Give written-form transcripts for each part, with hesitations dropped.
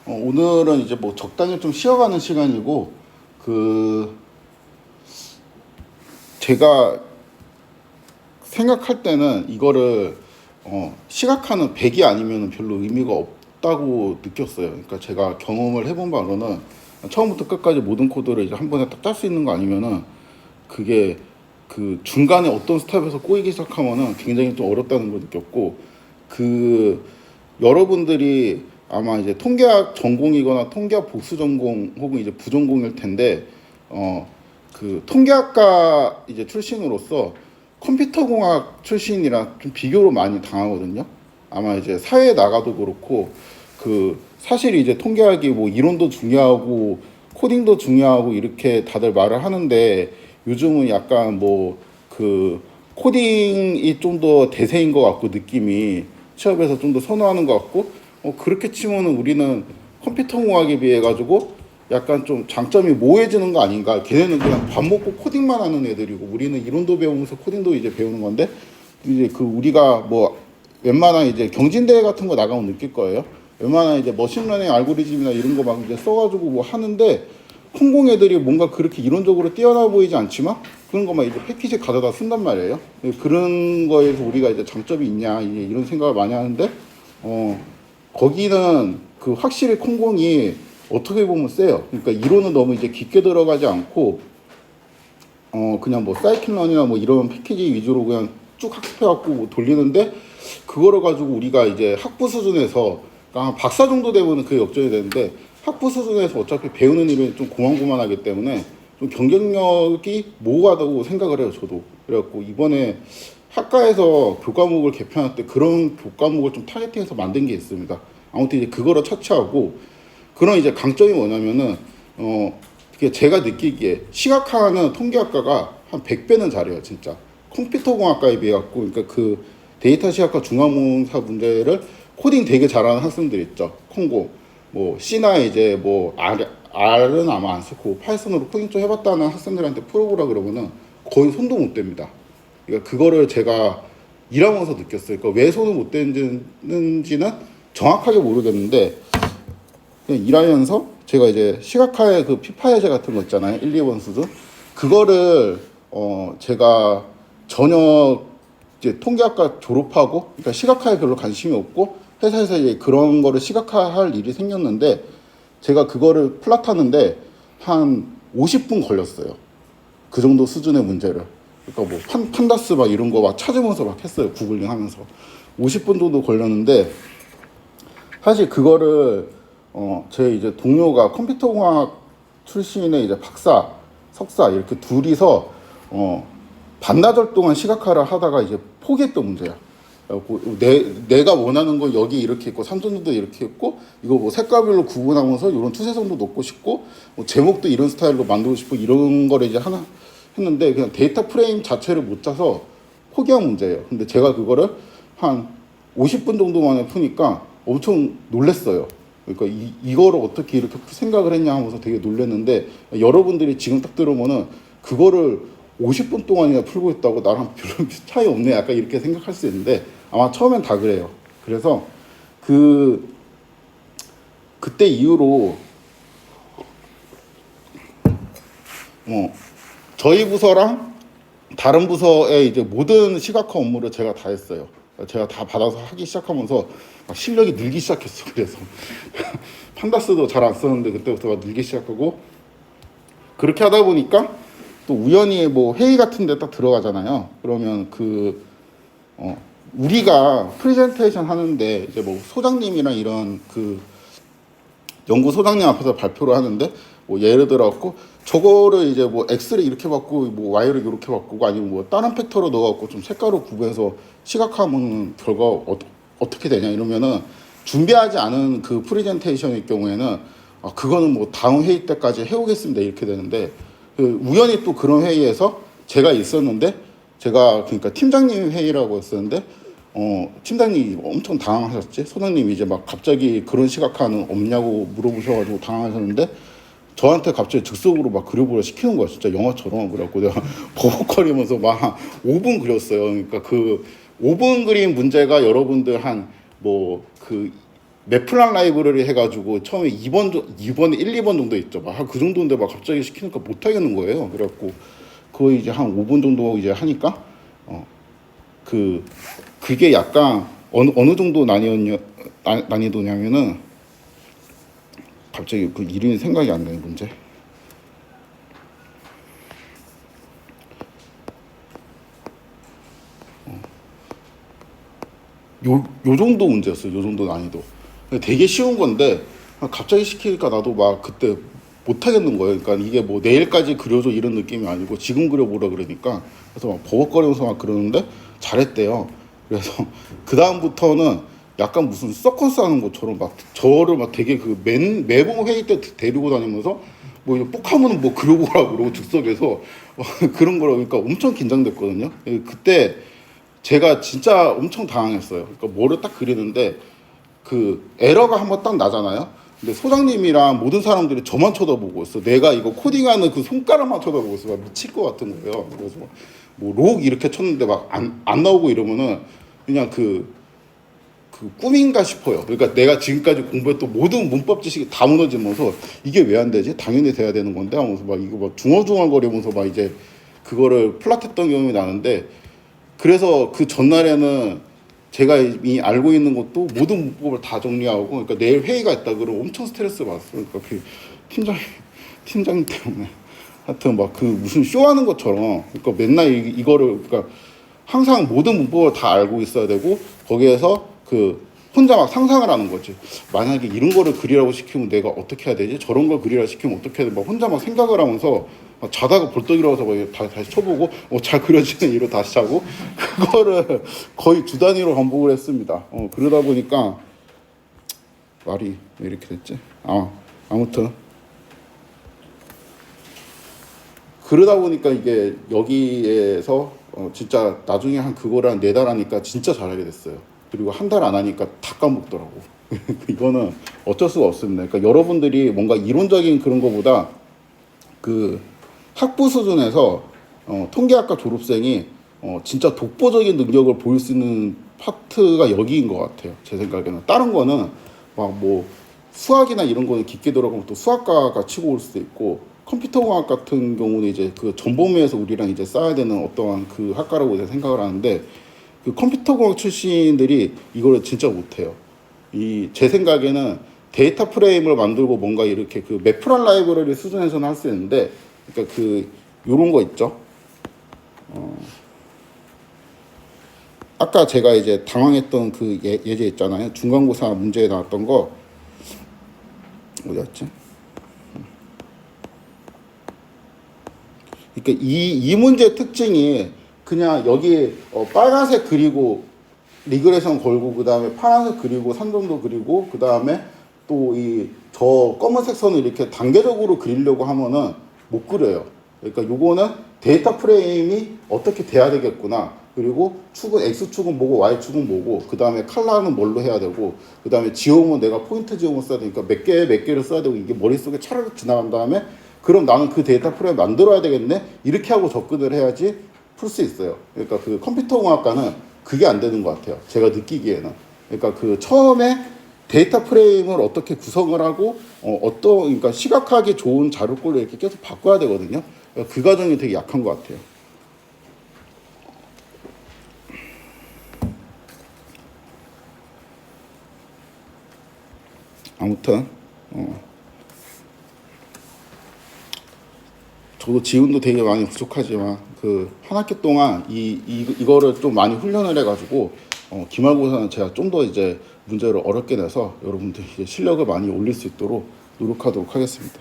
오늘은 이제 뭐 적당히 좀 쉬어가는 시간이고, 그, 제가 생각할 때는 이거를, 시각화는 100이 아니면 별로 의미가 없다고 느꼈어요. 그러니까 제가 경험을 해본 바로는 처음부터 끝까지 모든 코드를 이제 한 번에 딱 짤 수 있는 거 아니면은 그게 그 중간에 어떤 스텝에서 꼬이기 시작하면은 굉장히 좀 어렵다는 걸 느꼈고, 그 여러분들이 아마 이제 통계학 전공이거나 통계학 복수 전공 혹은 이제 부전공일 텐데, 그 통계학과 이제 출신으로서 컴퓨터공학 출신이랑 좀 비교로 많이 당하거든요. 아마 이제 사회에 나가도 그렇고, 그 사실 이제 통계학이 뭐 이론도 중요하고 코딩도 중요하고 이렇게 다들 말을 하는데, 요즘은 약간 뭐 그 코딩이 좀 더 대세인 것 같고, 느낌이 취업에서 좀 더 선호하는 것 같고, 그렇게 치면은 우리는 컴퓨터공학에 비해 가지고 약간 좀 장점이 모호해지는 거 아닌가. 걔네는 그냥 밥 먹고 코딩만 하는 애들이고, 우리는 이론도 배우면서 코딩도 이제 배우는 건데, 이제 그 우리가 뭐 웬만한 이제 경진대회 같은 거 나가면 느낄 거예요. 웬만한 이제 머신러닝 알고리즘이나 이런 거 막 이제 써가지고 뭐 하는데, 콩공 애들이 뭔가 그렇게 이론적으로 뛰어나 보이지 않지만 그런 거만 이제 패키지 가져다 쓴단 말이에요. 그런 거에서 우리가 이제 장점이 있냐, 이제 이런 생각을 많이 하는데, 거기는 그 확실히 콩공이 어떻게 보면 세요. 그러니까 이론은 너무 이제 깊게 들어가지 않고, 그냥 뭐 사이클런이나 뭐 이런 패키지 위주로 그냥 쭉 학습해갖고 뭐 돌리는데, 그거를 가지고 우리가 이제 학부 수준에서, 그러니까 한 박사 정도 되면은 그게 역전이 되는데, 학부 수준에서 어차피 배우는 일은 좀 고만고만하기 때문에 좀 경쟁력이 모호하다고 생각을 해요, 저도. 그래갖고 이번에 학과에서 교과목을 개편할 때 그런 교과목을 좀 타겟팅해서 만든 게 있습니다. 아무튼 이제 그거를 차치하고, 그런 이제 강점이 뭐냐면은, 그게 제가 느끼기에 시각화는 통계학과가 한 100배는 잘해요, 진짜. 컴퓨터공학과에 비해 갖고, 그러니까 그 데이터 시각화 중화문사 문제를 코딩 되게 잘하는 학생들 있죠. 콩고. 뭐 C나 이제 뭐 R은 아마 안 쓰고 파이썬으로 코딩 좀 해봤다는 학생들한테 풀어보라 그러면은 거의 손도 못 댑니다. 그러니까 그거를 제가 일하면서 느꼈어요. 그러니까 왜 손을 못 대는지는 정확하게 모르겠는데, 그냥 일하면서 제가 이제 시각화의 그 피파예제 같은 거 있잖아요, 1, 2번 수준. 그거를 제가 전혀 이제 통계학과 졸업하고, 그러니까 시각화에 별로 관심이 없고 회사에서 이제 그런 거를 시각화할 일이 생겼는데, 제가 그거를 플랫하는데 한 50분 걸렸어요. 그 정도 수준의 문제를. 그러니까 뭐 판다스 막 이런 거 막 찾으면서 막 했어요. 구글링 하면서. 50분 정도 걸렸는데, 사실 그거를 제 이제 동료가 컴퓨터공학 출신의 이제 박사, 석사 이렇게 둘이서 반나절 동안 시각화를 하다가 이제 포기했던 문제야. 내가 원하는 건 여기 이렇게 있고 삼선도 이렇게 있고, 이거 뭐 색깔별로 구분하면서 이런 투세선도 넣고 싶고, 뭐 제목도 이런 스타일로 만들고 싶고, 이런 거를 이제 하나 했는데 그냥 데이터 프레임 자체를 못 짜서 포기한 문제예요. 근데 제가 그거를 한 50분 정도 만에 푸니까 엄청 놀랬어요. 그러니까 이거를 어떻게 이렇게 생각을 했냐 하면서 되게 놀랬는데, 여러분들이 지금 딱 들으면은 그거를 50분 동안이나 풀고 있다고 나랑 별로 차이 없네, 약간 이렇게 생각할 수 있는데, 아마 처음엔 다 그래요. 그래서 그때 이후로 저희 부서랑 다른 부서의 이제 모든 시각화 업무를 제가 다 했어요. 제가 다 받아서 하기 시작하면서 막 실력이 늘기 시작했어. 그래서 판다스도 잘 안 썼는데 그때부터 막 늘기 시작하고, 그렇게 하다 보니까 또 우연히 뭐 회의 같은 데 딱 들어가잖아요. 그러면 우리가 프레젠테이션 하는데 이제 뭐 소장님이랑 이런 그 연구 소장님 앞에서 발표를 하는데, 뭐 예를 들어갖고 저거를 이제 뭐 X를 이렇게 바꾸고 뭐 Y를 이렇게 바꾸고 아니면 뭐 다른 팩터로 넣어갖고 좀 색깔을 구분해서 시각화하면 결과 어떻게 되냐 이러면은, 준비하지 않은 그 프레젠테이션일 경우에는 그거는 뭐 다음 회의 때까지 해오겠습니다 이렇게 되는데, 우연히 또 그런 회의에서 제가 있었는데, 제가 그러니까 팀장님 회의라고 했었는데, 팀장님이 엄청 당황하셨지. 소장님이 이제 막 갑자기 그런 시각화는 없냐고 물어보셔가지고 당황하셨는데, 저한테 갑자기 즉석으로 막 그려보라 시키는 거야, 진짜 영화처럼. 그래갖고 내가 버벅거리면서 막 5분 그렸어요. 그러니까 그 5분 그린 문제가 여러분들 한 뭐 그 맵플란 라이브러리 해가지고 처음에 2번에 1, 2번 정도 있죠. 막 그 정도인데 막 갑자기 시키니까 못 하겠는 거예요. 그래갖고 거의 이제 한 5분 정도 이제 하니까 그게 약간 어느 정도 난이도냐면은 갑자기 그 이름이 생각이 안 나는 문제. 요 정도 문제였어요. 요 정도 난이도. 되게 쉬운 건데 갑자기 시키니까 나도 막 그때 못 하겠는 거예요. 그러니까 이게 뭐 내일까지 그려줘 이런 느낌이 아니고 지금 그려보라 그러니까 그래서 막 버벅거리면서 막 그러는데 잘했대요. 그래서 그 다음부터는 약간 무슨 서커스 하는 것처럼 막 저를 막 되게 그 매번 회의 때 데리고 다니면서 뭐 이거 꼭 하면 뭐 그려보라 그러고 즉석에서 그런 거라 그러니까 엄청 긴장됐거든요. 그때 제가 진짜 엄청 당황했어요. 그러니까 뭐를 딱 그리는데 그 에러가 한번 딱 나잖아요. 근데 소장님이랑 모든 사람들이 저만 쳐다보고 있어. 내가 이거 코딩하는 그 손가락만 쳐다보고 있어. 막 미칠 것 같은 거예요. 그래서 뭐 록 이렇게 쳤는데 막 안 나오고 이러면은 그냥 그 꿈인가 싶어요. 그러니까 내가 지금까지 공부했던 모든 문법 지식이 다 무너지면서 이게 왜 안 되지? 당연히 돼야 되는 건데 하면서 막 이거 막 중얼중얼거리면서 막 이제 그거를 플랫했던 경험이 나는데 그래서 그 전날에는 제가 이미 알고 있는 것도 모든 문법을 다 정리하고 그러니까 내일 회의가 있다 그러면 엄청 스트레스 받았어요. 그러니까 그 팀장님 때문에 하여튼 막 그 무슨 쇼하는 것처럼 그러니까 맨날 이거를 그러니까 항상 모든 문법을 다 알고 있어야 되고 거기에서 그 혼자 막 상상을 하는 거지. 만약에 이런 거를 그리라고 시키면 내가 어떻게 해야 되지? 저런 걸 그리라고 시키면 어떻게 해야 돼? 막 혼자 막 생각을 하면서 막 자다가 벌떡 일어나서 막 다시 쳐보고 잘 그려지네 이러고 다시 자고 그거를 거의 주 단위로 반복을 했습니다. 그러다 보니까 말이 왜 이렇게 됐지? 아무튼 그러다 보니까 이게 여기에서 진짜 나중에 한 그거를 한 4달 하니까 진짜 잘하게 됐어요. 그리고 한 달 안 하니까 다 까먹더라고. 이거는 어쩔 수가 없습니다. 그러니까 여러분들이 뭔가 이론적인 그런 거보다 그 학부 수준에서 통계학과 졸업생이 진짜 독보적인 능력을 보일 수 있는 파트가 여기인 것 같아요. 제 생각에는. 다른 거는 막 뭐 수학이나 이런 거는 깊게 들어가면 또 수학과가 치고 올 수도 있고 컴퓨터공학 같은 경우는 이제 그 전범위에서 우리랑 이제 쌓아야 되는 어떠한 그 학과라고 제가 생각을 하는데 그 컴퓨터공학 출신들이 이거를 진짜 못해요. 제 생각에는 데이터 프레임을 만들고 뭔가 이렇게 그 매프란 라이브러리 수준에서는 할 수 있는데, 그러니까 그 요런 거 있죠. 아까 제가 이제 당황했던 그 예제 있잖아요. 중간고사 문제에 나왔던 거 어디였지? 그러니까 이 문제의 특징이 그냥 여기 빨간색 그리고 리그레이션 걸고 그 다음에 파란색 그리고 산점도 그리고 그 다음에 또 이 저 검은색 선을 이렇게 단계적으로 그리려고 하면은 못 그려요. 그러니까 요거는 데이터 프레임이 어떻게 돼야 되겠구나. 그리고 축은 X축은 뭐고 Y축은 뭐고 그 다음에 컬러는 뭘로 해야 되고 그 다음에 지용은 내가 포인트 지용을 써야 되니까 몇 개를 써야 되고 이게 머릿속에 차라리 지나간 다음에 그럼 나는 그 데이터 프레임 만들어야 되겠네. 이렇게 하고 접근을 해야지 풀 수 있어요. 그러니까 그 컴퓨터공학과는 그게 안 되는 것 같아요. 제가 느끼기에는. 그러니까 그 처음에 데이터 프레임을 어떻게 구성을 하고 그러니까 시각화하기 좋은 자료꼴을 이렇게 계속 바꿔야 되거든요. 그러니까 그 과정이 되게 약한 것 같아요. 아무튼 저도 지금도 되게 많이 부족하지만 그 한 학기 동안 이거를 좀 많이 훈련을 해가지고 기말고사는 제가 좀 더 이제 문제를 어렵게 내서 여러분들 이제 실력을 많이 올릴 수 있도록 노력하도록 하겠습니다.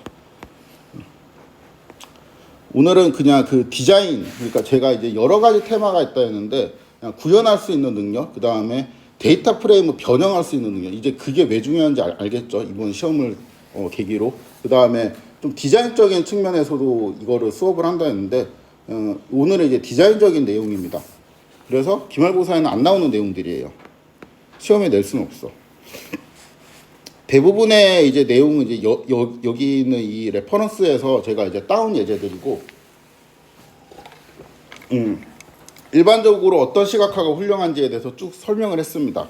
오늘은 그냥 그 디자인, 그러니까 제가 이제 여러 가지 테마가 있다 했는데 그냥 구현할 수 있는 능력, 그 다음에 데이터 프레임을 변형할 수 있는 능력, 이제 그게 왜 중요한지 알겠죠? 이번 시험을 계기로. 그 다음에 좀 디자인적인 측면에서도 이거를 수업을 한다 했는데 오늘은 이제 디자인적인 내용입니다. 그래서 기말고사에는 안 나오는 내용들이에요. 시험에 낼 수는 없어. 대부분의 이제 내용은 이제 여기 있는 이 레퍼런스에서 제가 이제 따온 예제들이고, 일반적으로 어떤 시각화가 훌륭한지에 대해서 쭉 설명을 했습니다.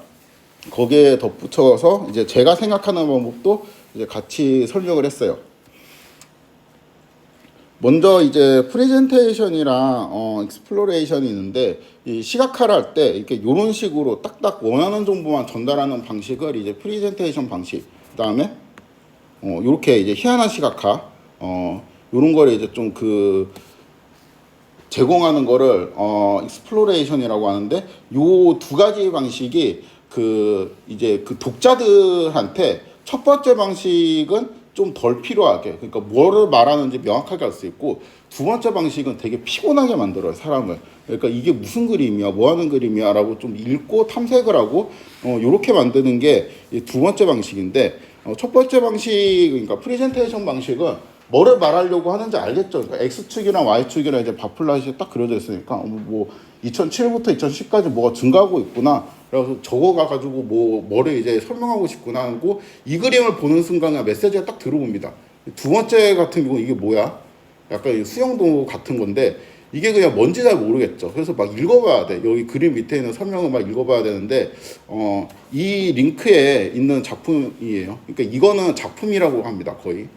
거기에 덧붙여서 이제 제가 생각하는 방법도 이제 같이 설명을 했어요. 먼저 이제 프레젠테이션이랑 익스플로레이션이 있는데, 이 시각화를 할 때 이렇게 이런 식으로 딱딱 원하는 정보만 전달하는 방식을 이제 프레젠테이션 방식, 그다음에 요렇게 이제 희한한 시각화, 요런 거를 이제 좀 제공하는 거를 익스플로레이션이라고 하는데, 요 두 가지 방식이 이제 독자들한테 첫 번째 방식은 좀 덜 필요하게, 그러니까 뭐를 말하는지 명확하게 알 수 있고, 두 번째 방식은 되게 피곤하게 만들어요, 사람을. 그러니까 이게 무슨 그림이야, 뭐 하는 그림이야 라고 좀 읽고 탐색을 하고 요렇게 만드는 게 두 번째 방식인데, 첫 번째 방식, 그러니까 프레젠테이션 방식은 뭐를 말하려고 하는지 알겠죠. 그러니까 X축이랑 Y축이랑 이제 바플라시에 딱 그려져 있으니까 뭐 2007부터 2010까지 뭐가 증가하고 있구나. 그래서 적어가 가지고 뭐를 이제 설명하고 싶구나 하고, 이 그림을 보는 순간 메시지가 딱 들어옵니다. 두 번째 같은 경우 이게 뭐야? 약간 수영도 같은 건데 이게 그냥 뭔지 잘 모르겠죠. 그래서 막 읽어봐야 돼. 여기 그림 밑에 있는 설명을 막 읽어봐야 되는데 이 링크에 있는 작품이에요. 그러니까 이거는 작품이라고 합니다. 거의.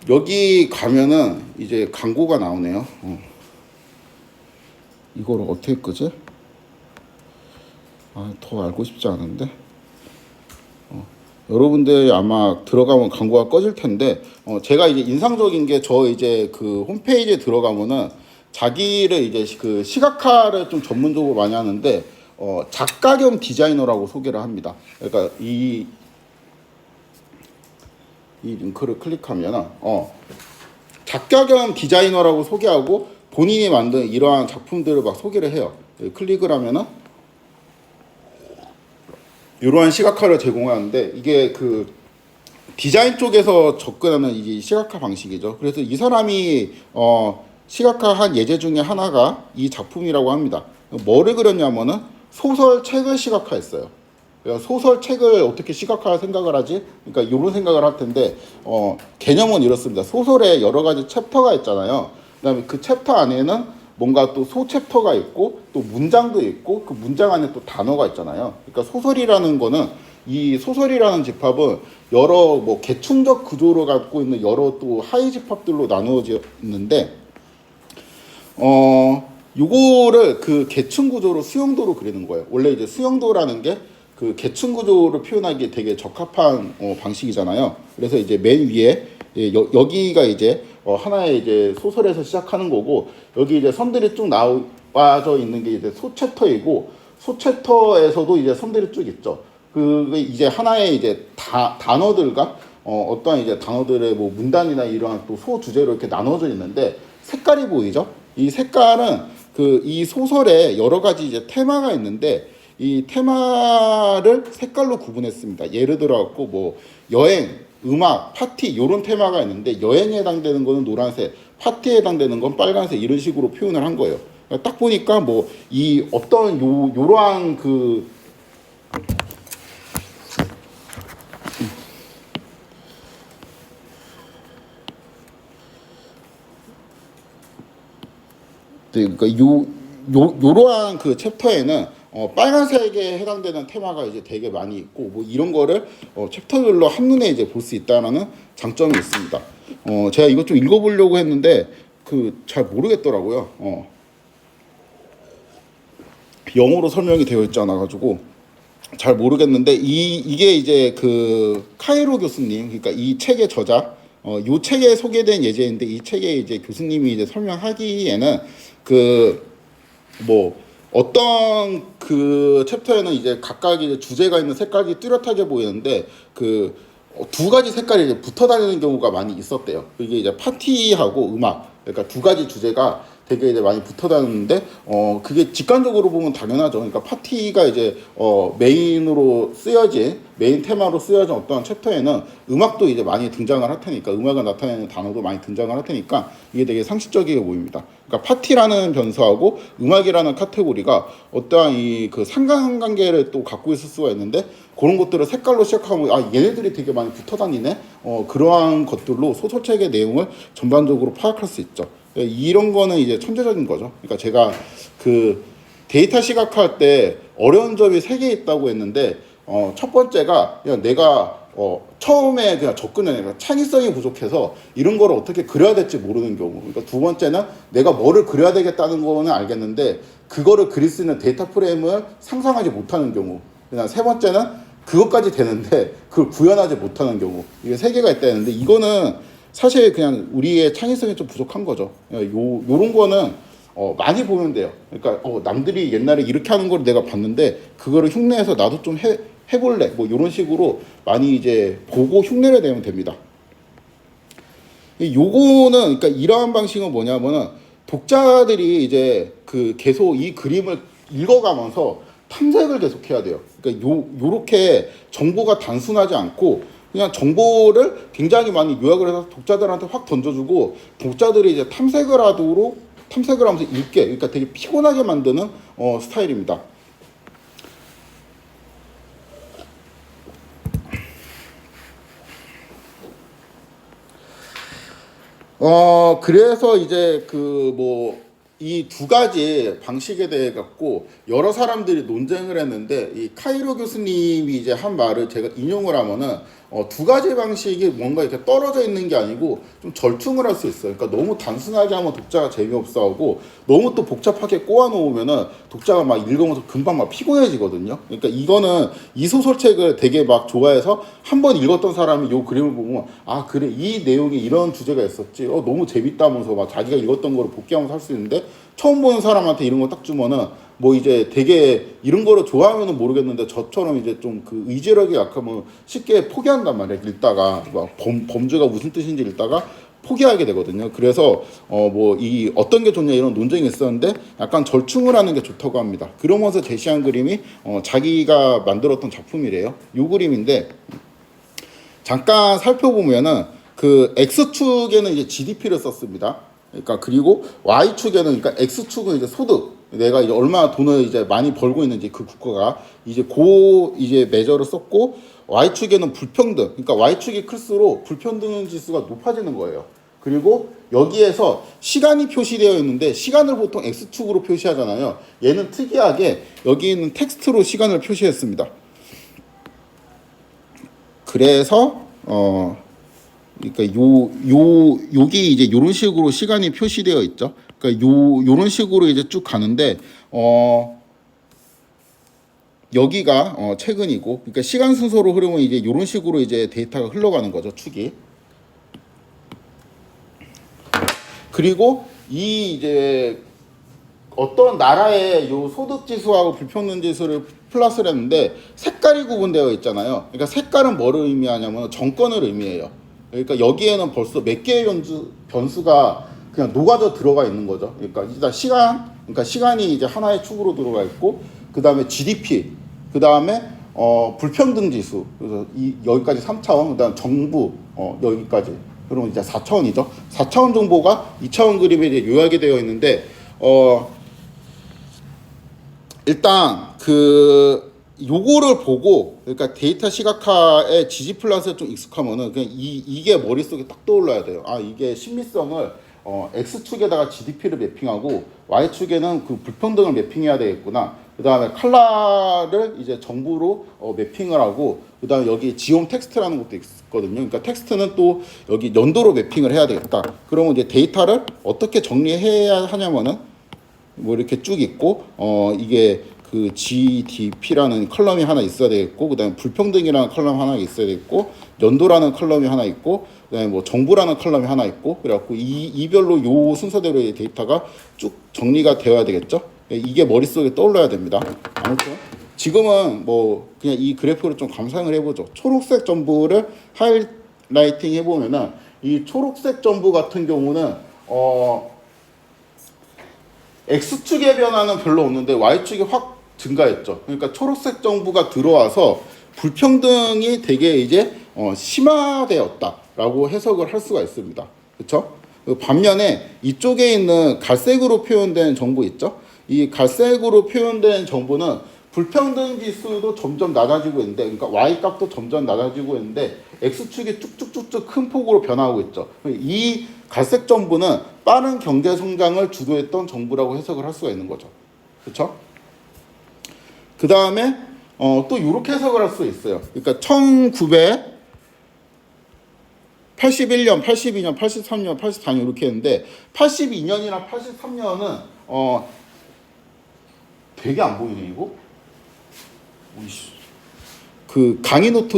여기 가면은 이제 광고가 나오네요. 이거를 어떻게 끄지? 더 알고 싶지 않은데. 여러분들 아마 들어가면 광고가 꺼질 텐데, 제가 이제 인상적인 게, 저 이제 홈페이지에 들어가면은 자기를 이제 시각화를 좀 전문적으로 많이 하는데, 작가 겸 디자이너라고 소개를 합니다. 그러니까 이 링크를 클릭하면 작가 겸 디자이너라고 소개하고 본인이 만든 이러한 작품들을 막 소개를 해요. 클릭을 하면은 이러한 시각화를 제공하는데, 이게 디자인 쪽에서 접근하는 이게 시각화 방식이죠. 그래서 이 사람이 시각화한 예제 중에 하나가 이 작품이라고 합니다. 뭐를 그렸냐면은 소설책을 시각화했어요. 소설책을 어떻게 시각화 생각을 하지? 그러니까 이런 생각을 할 텐데, 개념은 이렇습니다. 소설에 여러 가지 챕터가 있잖아요. 그다음에 그 챕터 안에는 뭔가 또 소챕터가 있고 또 문장도 있고, 그 문장 안에 또 단어가 있잖아요. 그러니까 소설이라는 거는, 이 소설이라는 집합은 여러 계층적 구조를 갖고 있는 여러 또 하위 집합들로 나누어져 있는데, 요거를 계층 구조로 수용도로 그리는 거예요. 원래 이제 수용도라는 게 계층 구조를 표현하기에 되게 적합한 방식이잖아요. 그래서 이제 맨 위에 여기가 이제 하나의 이제 소설에서 시작하는 거고, 여기 이제 선들이 쭉 나와져 있는 게 이제 소챕터이고, 소챕터에서도 이제 선들이 쭉 있죠. 그게 이제 하나의 이제 단어들과 어떠한 이제 단어들의 문단이나 이러한 또 소주제로 이렇게 나눠져 있는데, 색깔이 보이죠? 이 색깔은 이 소설에 여러 가지 이제 테마가 있는데, 이 테마를 색깔로 구분했습니다. 예를 들어 갖고 여행, 음악, 파티 이런 테마가 있는데, 여행에 해당되는 거는 노란색, 파티에 해당되는 건 빨간색, 이런 식으로 표현을 한 거예요. 딱 보니까 이 어떤 요러한 그러니까 요러한 챕터에는 빨간색에 해당되는 테마가 이제 되게 많이 있고, 이런 거를 챕터별로 한눈에 이제 볼 수 있다라는 장점이 있습니다. 제가 이것 좀 읽어보려고 했는데 잘 모르겠더라고요. 영어로 설명이 되어 있지 않아 가지고 잘 모르겠는데, 이게 이제 카이로 교수님, 그러니까 이 책의 저자, 요 책에 소개된 예제인데, 이 책에 이제 교수님이 이제 설명하기에는 어떤 챕터에는 이제 각각 이제 주제가 있는 색깔이 뚜렷하게 보이는데, 두 가지 색깔이 이제 붙어 다니는 경우가 많이 있었대요. 이게 이제 파티하고 음악, 그러니까 두 가지 주제가 되게 이제 많이 붙어 다니는데, 그게 직관적으로 보면 당연하죠. 그러니까 파티가 이제 메인으로 쓰여진, 메인 테마로 쓰여진 어떤 챕터에는 음악도 이제 많이 등장을 할 테니까, 음악을 나타내는 단어도 많이 등장을 할 테니까 이게 되게 상식적이게 보입니다. 그러니까 파티라는 변수하고 음악이라는 카테고리가 어떠한 상관관계를 또 갖고 있을 수가 있는데, 그런 것들을 색깔로 시작하면 얘네들이 되게 많이 붙어 다니네. 그러한 것들로 소설책의 내용을 전반적으로 파악할 수 있죠. 이런 거는 이제 천재적인 거죠. 그러니까 제가 그 데이터 시각화할 때 어려운 점이 세 개 있다고 했는데 첫 번째가 그냥 내가 처음에 그냥 접근하는 그러니까 창의성이 부족해서 이런 거를 어떻게 그려야 될지 모르는 경우. 그러니까 두 번째는 내가 뭐를 그려야 되겠다는 거는 알겠는데 그거를 그릴 수 있는 데이터 프레임을 상상하지 못하는 경우. 그냥 세 번째는 그것까지 되는데 그걸 구현하지 못하는 경우. 이게 세 개가 있다 했는데 이거는 사실 그냥 우리의 창의성이 좀 부족한 거죠. 요런 거는 많이 보면 돼요. 그러니까 남들이 옛날에 이렇게 하는 걸 내가 봤는데 그거를 흉내해서 나도 좀 해볼래. 뭐 이런 식으로 많이 이제 보고 흉내를 내면 됩니다. 요거는 그러니까 이러한 방식은 뭐냐면은 독자들이 이제 그 계속 이 그림을 읽어가면서 탐색을 계속 해야 돼요. 그러니까 요렇게 정보가 단순하지 않고 그냥 정보를 굉장히 많이 요약을 해서 독자들한테 확 던져주고 독자들이 이제 탐색을 하면서 읽게, 그러니까 되게 피곤하게 만드는 스타일입니다. 그래서 이제 이 두 가지 방식에 대해 갖고 여러 사람들이 논쟁을 했는데 이 카이로 교수님이 이제 한 말을 제가 인용을 하면은 두 가지 방식이 뭔가 이렇게 떨어져 있는 게 아니고 좀 절충을 할 수 있어요. 그러니까 너무 단순하게 하면 독자가 재미없어 하고 너무 또 복잡하게 꼬아 놓으면은 독자가 막 읽으면서 금방 막 피곤해지거든요. 그러니까 이거는 이 소설책을 되게 막 좋아해서 한 번 읽었던 사람이 요 그림을 보면 아 그래 이 내용에 이런 주제가 있었지 너무 재밌다면서 막 자기가 읽었던 거를 복귀하면서 할 수 있는데 처음 보는 사람한테 이런 거 딱 주면은 뭐 이제 되게 이런 거를 좋아하면은 모르겠는데 저처럼 이제 좀 그 의지력이 약하면 쉽게 포기한단 말이야. 읽다가 막 범주가 무슨 뜻인지 읽다가 포기하게 되거든요. 그래서 뭐 이 어떤 게 좋냐 이런 논쟁이 있었는데 약간 절충을 하는 게 좋다고 합니다. 그러면서 제시한 그림이 자기가 만들었던 작품이래요. 요 그림인데 잠깐 살펴보면은 그 X축에는 이제 GDP를 썼습니다. 그러니까 그리고 Y축에는 그러니까 X축은 이제 소득 내가 이제 얼마나 돈을 이제 많이 벌고 있는지 그 국가가 이제 이제 매저를 썼고 Y축에는 불평등 그러니까 Y축이 클수록 불평등 지수가 높아지는 거예요. 그리고 여기에서 시간이 표시되어 있는데 시간을 보통 X축으로 표시하잖아요. 얘는 특이하게 여기 있는 텍스트로 시간을 표시했습니다. 그래서 그러니까 여기 이제 요런 식으로 시간이 표시되어 있죠. 그러니까 요런 식으로 이제 쭉 가는데 여기가 최근이고 그러니까 시간 순서로 흐르면 이제 요런 식으로 이제 데이터가 흘러가는 거죠, 축이. 그리고 이 이제 어떤 나라의 요 소득 지수하고 불평등 지수를 플러스를 했는데 색깔이 구분되어 있잖아요. 그러니까 색깔은 뭐를 의미하냐면 정권을 의미해요. 그러니까 여기에는 벌써 몇 개의 변수가 그냥 녹아져 들어가 있는 거죠. 그러니까 일단 그러니까 시간이 이제 하나의 축으로 들어가 있고, 그 다음에 GDP, 그 다음에 불평등 지수, 그래서 여기까지 3차원, 그 다음 정부 여기까지. 그러면 이제 4차원이죠. 4차원 정보가 2차원 그림에 이제 요약이 되어 있는데 일단 요거를 보고 그러니까 데이터 시각화의 지지플랫에 좀 익숙하면은 그냥 이게 머릿속에 딱 떠올라야 돼요. 아 이게 심미성을 X축에다가 GDP를 매핑하고 Y축에는 그 불평등을 매핑해야 되겠구나. 그 다음에 컬러를 이제 정보로 매핑을 하고 그 다음에 여기 지옴 텍스트라는 것도 있거든요. 그러니까 텍스트는 또 여기 연도로 매핑을 해야 되겠다. 그러면 이제 데이터를 어떻게 정리해야 하냐면은 뭐 이렇게 쭉 있고 이게 그 GDP라는 컬럼이 하나 있어야 되겠고 그다음에 불평등이라는 컬럼 하나 있어야 되겠고 연도라는 컬럼이 하나 있고 그다음에 뭐 정부라는 컬럼이 하나 있고 그래갖고 이별로 요 순서대로의 데이터가 쭉 정리가 되어야 되겠죠. 이게 머릿속에 떠올라야 됩니다. 아무튼 지금은 뭐 그냥 이 그래프를 좀 감상을 해보죠. 초록색 점부를 하이라이팅 해보면은 이 초록색 점부 같은 경우는 X축의 변화는 별로 없는데 Y축이 확 증가했죠. 그러니까 초록색 정부가 들어와서 불평등이 되게 이제 심화되었다라고 해석을 할 수가 있습니다. 그렇죠? 반면에 이쪽에 있는 갈색으로 표현된 정보 있죠? 이 갈색으로 표현된 정보는 불평등 지수도 점점 낮아지고 있는데, 그러니까 Y 값도 점점 낮아지고 있는데 X축이 쭉쭉쭉쭉 큰 폭으로 변화하고 있죠. 이 갈색 점부는 빠른 경제 성장을 주도했던 정부라고 해석을 할 수가 있는 거죠. 그렇죠? 그 다음에 또 이렇게 해석을 할 수 있어요. 그러니까 1981년, 82년, 83년, 84년 이렇게 했는데 82년이나 83년은 되게 안 보이네 이거. 그 강의 노트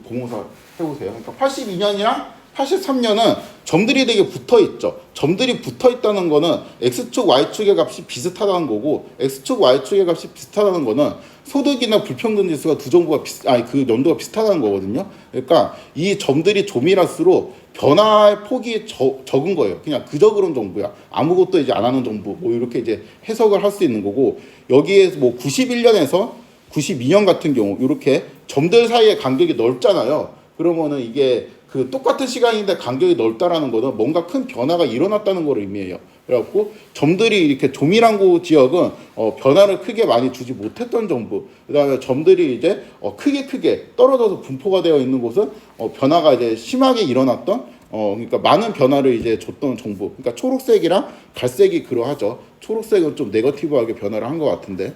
봉사 해보세요. 그러니까 82년이랑 83년은 점들이 되게 붙어 있죠. 점들이 붙어 있다는 거는 x축 y축의 값이 비슷하다는 거고, x축 y축의 값이 비슷하다는 거는 소득이나 불평등 지수가 두 정보가 그 연도가 비슷하다는 거거든요. 그러니까 이 점들이 조밀할수록 변화의 폭이 적은 거예요. 그냥 그저 그런 정보야. 아무것도 이제 안 하는 정보. 뭐 이렇게 이제 해석을 할 수 있는 거고, 여기에 뭐 91년에서 92년 같은 경우 이렇게 점들 사이의 간격이 넓잖아요. 그러면은 이게 그 똑같은 시간인데 간격이 넓다라는 거는 뭔가 큰 변화가 일어났다는 걸 의미해요. 그래갖고 점들이 이렇게 조밀한 곳 지역은 변화를 크게 많이 주지 못했던 정부. 그다음에 점들이 이제 크게 떨어져서 분포가 되어 있는 곳은 변화가 이제 심하게 일어났던 그러니까 많은 변화를 이제 줬던 정부. 그러니까 초록색이랑 갈색이 그러하죠. 초록색은 좀 네거티브하게 변화를 한 것 같은데.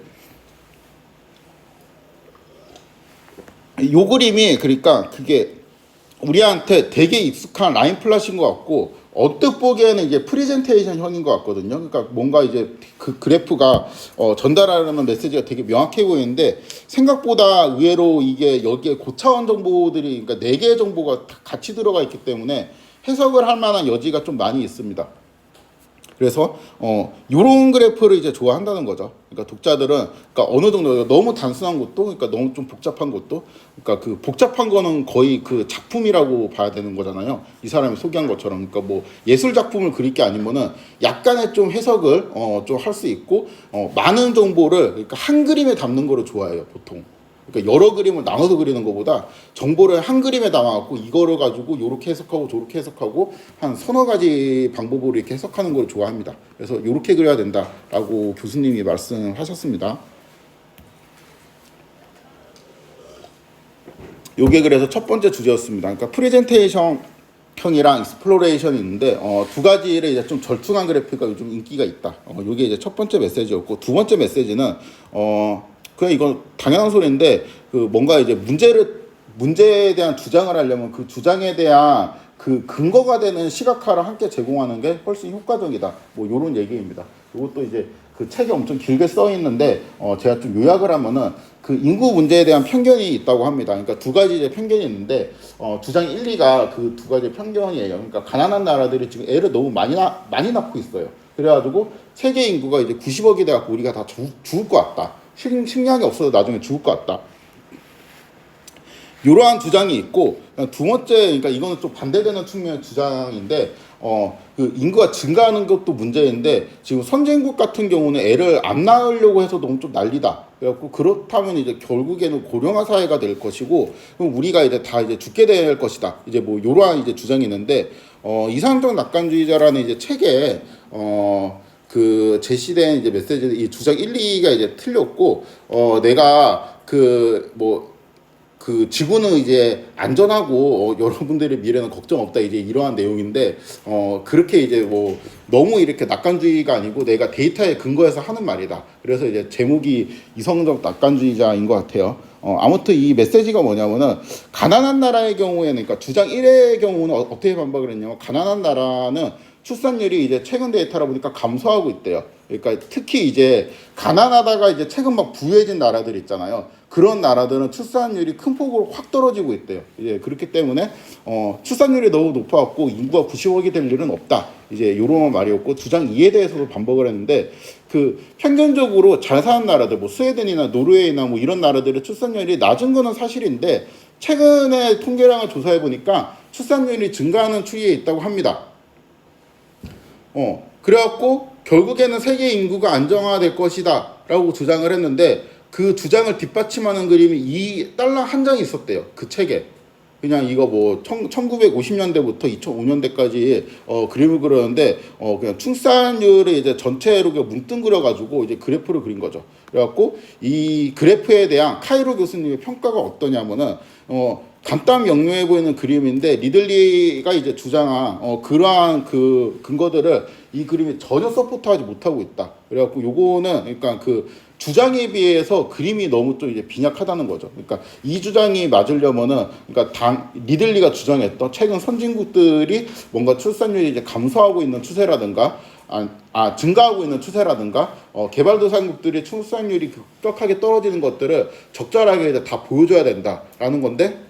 요 그림이 그러니까 그게 우리한테 되게 익숙한 라인 플랫인 것 같고, 언뜻 보기에는 이제 프리젠테이션형인 것 같거든요. 그러니까 뭔가 이제 그 그래프가 전달하려는 메시지가 되게 명확해 보이는데, 생각보다 의외로 이게 여기에 고차원 정보들이, 그러니까 4개의 정보가 같이 들어가 있기 때문에 해석을 할 만한 여지가 좀 많이 있습니다. 그래서 요런 그래프를 이제 좋아한다는 거죠. 그러니까 독자들은, 그러니까 어느 정도 너무 단순한 것도, 그러니까 너무 좀 복잡한 것도, 그러니까 그 복잡한 거는 거의 그 작품이라고 봐야 되는 거잖아요. 이 사람이 소개한 것처럼. 그러니까 뭐 예술 작품을 그릴 게 아니면은 약간의 좀 해석을 좀 할 수 있고, 많은 정보를 그러니까 한 그림에 담는 거를 좋아해요, 보통. 그러니까 여러 그림을 나눠서 그리는 것보다 정보를 한 그림에 담아갖고 이거를 가지고 이렇게 해석하고 저렇게 해석하고 한 서너 가지 방법으로 이렇게 해석하는 걸 좋아합니다. 그래서 이렇게 그려야 된다라고 교수님이 말씀하셨습니다. 요게 그래서 첫 번째 주제였습니다. 그러니까 프레젠테이션 형이랑 익스플로레이션이 있는데 두 가지를 이제 좀 절충한 그래프가 요즘 인기가 있다. 요게 이제 첫 번째 메시지였고, 두 번째 메시지는 그냥 이건 당연한 소리인데, 그 뭔가 이제 문제에 대한 주장을 하려면 그 주장에 대한 그 근거가 되는 시각화를 함께 제공하는 게 훨씬 효과적이다. 뭐 요런 얘기입니다. 이것도 이제 그 책에 엄청 길게 써 있는데 제가 좀 요약을 하면은 그 인구 문제에 대한 편견이 있다고 합니다. 그러니까 두 가지 이제 편견이 있는데 주장 1, 2가 그 두 가지 편견이에요. 그러니까 가난한 나라들이 지금 애를 너무 많이 낳고 있어요. 그래가지고 세계 인구가 이제 90억이 돼갖고 우리가 다 죽을 것 같다. 식량이 없어서 나중에 죽을 것 같다. 이러한 주장이 있고, 두 번째, 그러니까 이거는 좀 반대되는 측면의 주장인데, 그 인구가 증가하는 것도 문제인데, 지금 선진국 같은 경우는 애를 안 낳으려고 해서 너무 좀 난리다. 그래갖고 그렇다면 이제 결국에는 고령화 사회가 될 것이고, 그럼 우리가 이제 다 이제 죽게 될 것이다. 이제 뭐 이러한 이제 주장이 있는데, 이상적 낙관주의자라는 이제 책에 그 제시된 이제 메시지, 이 주장 1, 2가 이제 틀렸고, 내가 그 지구는 이제 안전하고 여러분들의 미래는 걱정 없다, 이제 이러한 내용인데 그렇게 이제 뭐 너무 이렇게 낙관주의가 아니고 내가 데이터에 근거해서 하는 말이다. 그래서 이제 제목이 이성적 낙관주의자인 것 같아요. 아무튼 이 메시지가 뭐냐면은, 가난한 나라의 경우에는, 그러니까 주장 1의 경우는 어떻게 반박을 했냐면, 가난한 나라는 출산율이 이제 최근 데이터라 보니까 감소하고 있대요. 그러니까 특히 이제 가난하다가 이제 최근 막 부유해진 나라들 있잖아요. 그런 나라들은 출산율이 큰 폭으로 확 떨어지고 있대요. 이제 그렇기 때문에 출산율이 너무 높아갖고 인구가 90억이 될 일은 없다. 이제 이런 말이었고, 주장 2에 대해서도 반박을 했는데, 그 편견적으로 잘 사는 나라들, 뭐 스웨덴이나 노르웨이나 뭐 이런 나라들의 출산율이 낮은 거는 사실인데, 최근에 통계량을 조사해 보니까 출산율이 증가하는 추이에 있다고 합니다. 그래갖고 결국에는 세계 인구가 안정화될 것이다 라고 주장을 했는데, 그 주장을 뒷받침하는 그림이 이 달러 한 장이 있었대요. 그 책에. 그냥 이거 뭐 1950년대부터 2005년대까지 그림을 그렸는데, 그냥 출산율을 이제 전체로 뭉뚱그려 가지고 이제 그래프를 그린 거죠. 그래갖고 이 그래프에 대한 카이로 교수님의 평가가 어떠냐면은, 간단 명료해 보이는 그림인데 리들리가 이제 주장한 그러한 그 근거들을 이 그림이 전혀 서포트하지 못하고 있다. 그래갖고 요거는 그러니까 그 주장에 비해서 그림이 너무 좀 이제 빈약하다는 거죠. 그러니까 이 주장이 맞으려면은 그러니까 리들리가 주장했던 최근 선진국들이 뭔가 출산율이 이제 감소하고 있는 추세라든가 증가하고 있는 추세라든가 개발도상국들이 출산율이 급격하게 떨어지는 것들을 적절하게 이제 다 보여줘야 된다라는 건데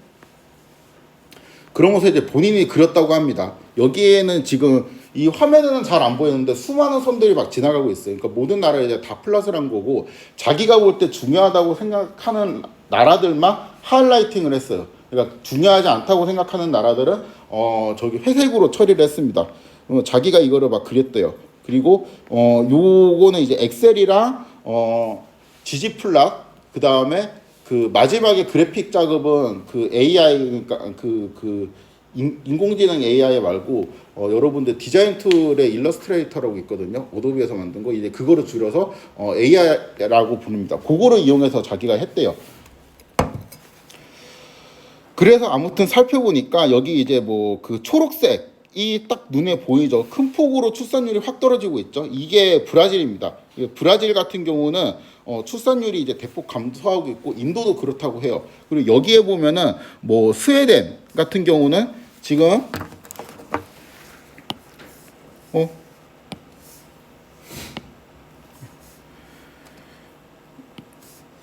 그런 것을 이제 본인이 그렸다고 합니다. 여기에는 지금 이 화면에는 잘 안 보이는데 수많은 선들이 막 지나가고 있어요. 그러니까 모든 나라에 이제 다 플러스를 한 거고 자기가 볼 때 중요하다고 생각하는 나라들만 하이라이팅을 했어요. 그러니까 중요하지 않다고 생각하는 나라들은 저기 회색으로 처리를 했습니다. 자기가 이거를 막 그렸대요. 그리고 요거는 이제 엑셀이랑 지지플랫 그 다음에 그 마지막에 그래픽 작업은 그 AI 그러니까 인공지능 AI 말고 여러분들 디자인 툴에 일러스트레이터라고 있거든요. 어도비에서 만든 거 이제 그거를 줄여서 AI라고 부릅니다. 그거를 이용해서 자기가 했대요. 그래서 아무튼 살펴보니까 여기 이제 뭐 그 초록색이 딱 눈에 보이죠. 큰 폭으로 출산율이 확 떨어지고 있죠. 이게 브라질입니다. 브라질 같은 경우는 출산율이 이제 대폭 감소하고 있고 인도도 그렇다고 해요. 그리고 여기에 보면은 뭐 스웨덴 같은 경우는 지금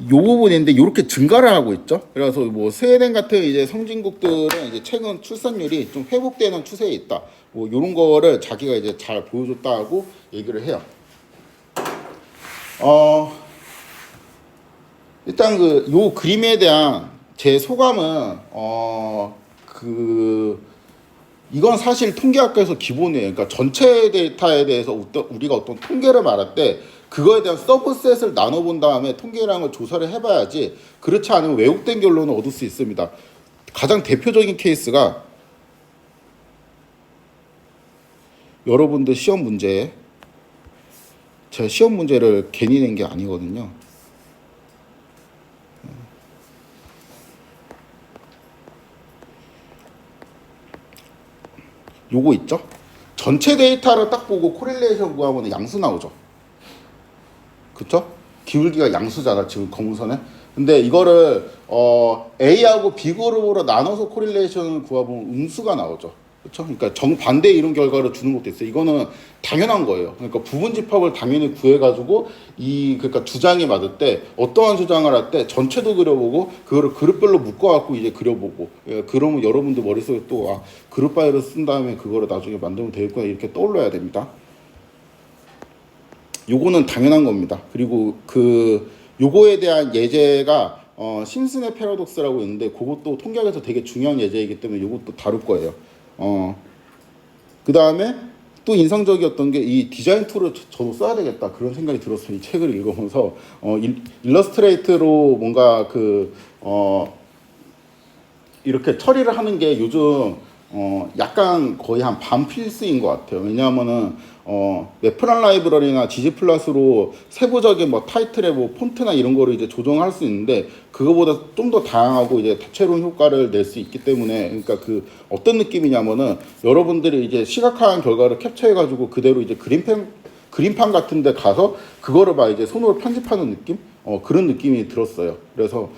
요 부분인데 이렇게 증가를 하고 있죠. 그래서 뭐 스웨덴 같은 이제 선진국들은 이제 최근 출산율이 좀 회복되는 추세에 있다. 뭐 이런 거를 자기가 이제 잘 보여줬다고 얘기를 해요. 일단 그 요 그림에 대한 제 소감은 이건 사실 통계학에서 기본이에요. 그러니까 전체 데이터에 대해서 우리가 어떤 통계를 말할 때 그거에 대한 서브셋을 나눠본 다음에 통계량을 조사를 해봐야지 그렇지 않으면 왜곡된 결론을 얻을 수 있습니다. 가장 대표적인 케이스가 여러분들 시험 문제 제가 시험 문제를 괜히 낸 게 아니거든요. 요거 있죠? 전체 데이터를 딱 보고 코릴레이션 구하면 양수 나오죠. 그쵸? 기울기가 양수잖아 지금 검은선에. 근데 이거를 A하고 B 그룹으로 나눠서 코릴레이션을 구해보면 음수가 나오죠. 그쵸? 그러니까 정반대 이런 결과를 주는 것도 있어요. 이거는 당연한 거예요. 그러니까 부분 집합을 당연히 구해가지고 그러니까 주장이 맞을 때 어떠한 주장을 할 때 전체도 그려보고 그거를 그룹별로 묶어갖고 이제 그려보고 그러면 여러분들 머릿속에 또 그룹 파일을 쓴 다음에 그거를 나중에 만들면 되겠구나 이렇게 떠올려야 됩니다. 요거는 당연한 겁니다. 그리고 요거에 대한 예제가 심슨의 패러독스라고 있는데 그것도 통계학에서 되게 중요한 예제이기 때문에 요것도 다룰 거예요. 그 다음에 또 인상적이었던 게 이 디자인 툴을 저도 써야 되겠다 그런 생각이 들었어요. 이 책을 읽으면서 일러스트레이트로 뭔가 이렇게 처리를 하는 게 요즘 약간 거의 한 반 필수인 것 같아요. 왜냐하면은 웹프란 라이브러리나 지지플러스로 세부적인 뭐 타이틀의 뭐 폰트나 이런 거를 이제 조정할 수 있는데 그거보다 좀 더 다양하고 이제 다채로운 효과를 낼 수 있기 때문에 그러니까 어떤 느낌이냐면은 여러분들이 이제 시각화한 결과를 캡처해가지고 그대로 이제 그림판 같은데 가서 그거를 막 이제 손으로 편집하는 느낌 그런 느낌이 들었어요. 그래서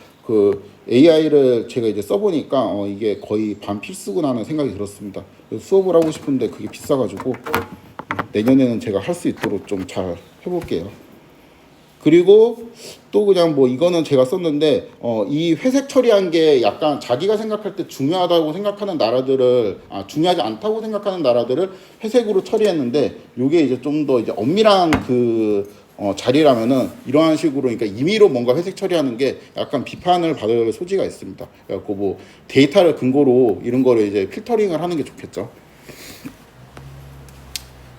AI를 제가 이제 써보니까 이게 거의 반필수구나 하는 생각이 들었습니다. 수업을 하고 싶은데 그게 비싸가지고 내년에는 제가 할 수 있도록 좀 잘 해볼게요. 그리고 또 그냥 뭐 이거는 제가 썼는데 이 회색 처리한 게 약간 자기가 생각할 때 중요하다고 생각하는 나라들을 중요하지 않다고 생각하는 나라들을 회색으로 처리했는데 요게 이제 좀 더 이제 엄밀한 자리라면은 이러한 식으로 그러니까 임의로 뭔가 회색 처리하는 게 약간 비판을 받을 소지가 있습니다. 그래갖고 뭐 데이터를 근거로 이런 거를 이제 필터링을 하는 게 좋겠죠.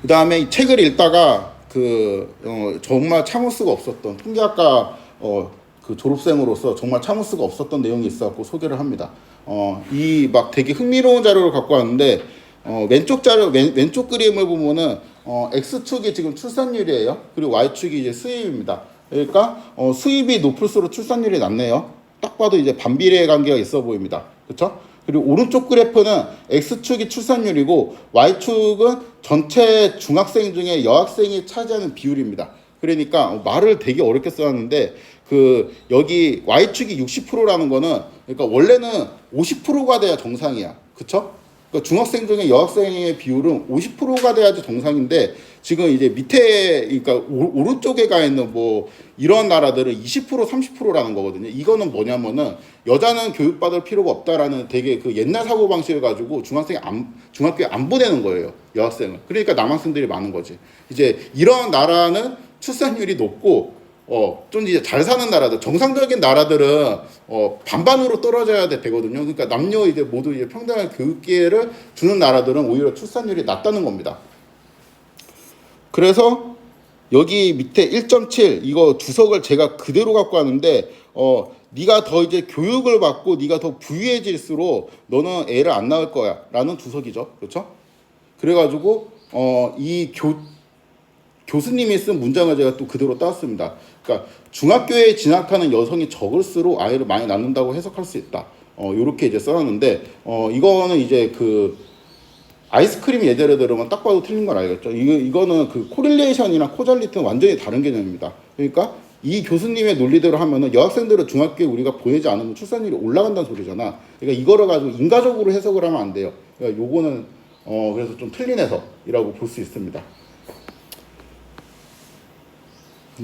그 다음에 이 책을 읽다가 정말 참을 수가 없었던 통계학과 졸업생으로서 정말 참을 수가 없었던 내용이 있어갖고 소개를 합니다. 이 막 되게 흥미로운 자료를 갖고 왔는데 왼쪽 그림을 보면은 X축이 지금 출산율이에요. 그리고 Y축이 이제 수입입니다. 그러니까 수입이 높을수록 출산율이 낮네요. 딱 봐도 이제 반비례 관계가 있어 보입니다. 그렇죠? 그리고 오른쪽 그래프는 X축이 출산율이고 Y축은 전체 중학생 중에 여학생이 차지하는 비율입니다. 그러니까 말을 되게 어렵게 써놨는데 그 여기 Y축이 60%라는 거는 그러니까 원래는 50%가 돼야 정상이야. 그쵸? 그러니까 중학생 중에 여학생의 비율은 50%가 돼야지 정상인데 지금 이제 밑에 그러니까 오른쪽에 가 있는 뭐 이런 나라들은 20% 30%라는 거거든요. 이거는 뭐냐면은 여자는 교육받을 필요가 없다라는 되게 그 옛날 사고 방식을 가지고 중학교에 안 보내는 거예요. 여학생을. 그러니까 남학생들이 많은 거지. 이제 이런 나라는 출산율이 높고 좀 이제 잘 사는 나라들, 정상적인 나라들은 반반으로 떨어져야 되거든요. 그러니까 남녀 이제 모두 이제 평등한 교육 기회를 주는 나라들은 오히려 출산율이 낮다는 겁니다. 그래서 여기 밑에 1.7 이거 주석을 제가 그대로 갖고 왔는데 네가 더 이제 교육을 받고 네가 더 부유해질수록 너는 애를 안 낳을 거야라는 주석이죠. 그렇죠? 그래가지고 이 교수님이 쓴 문장을 제가 또 그대로 따왔습니다. 그러니까 중학교에 진학하는 여성이 적을수록 아이를 많이 낳는다고 해석할 수 있다. 요렇게 이제 써놨는데 이거는 이제 그 아이스크림 예제를 들으면 딱 봐도 틀린 건 알겠죠. 이거는 그 코릴레이션이랑 코잘리티는 완전히 다른 개념입니다. 그러니까 이 교수님의 논리대로 하면은 여학생들을 중학교에 우리가 보내지 않으면 출산율이 올라간다는 소리잖아. 그러니까 이거를 가지고 인과적으로 해석을 하면 안 돼요. 그러니까 요거는 그래서 좀 틀린 해석이라고 볼 수 있습니다.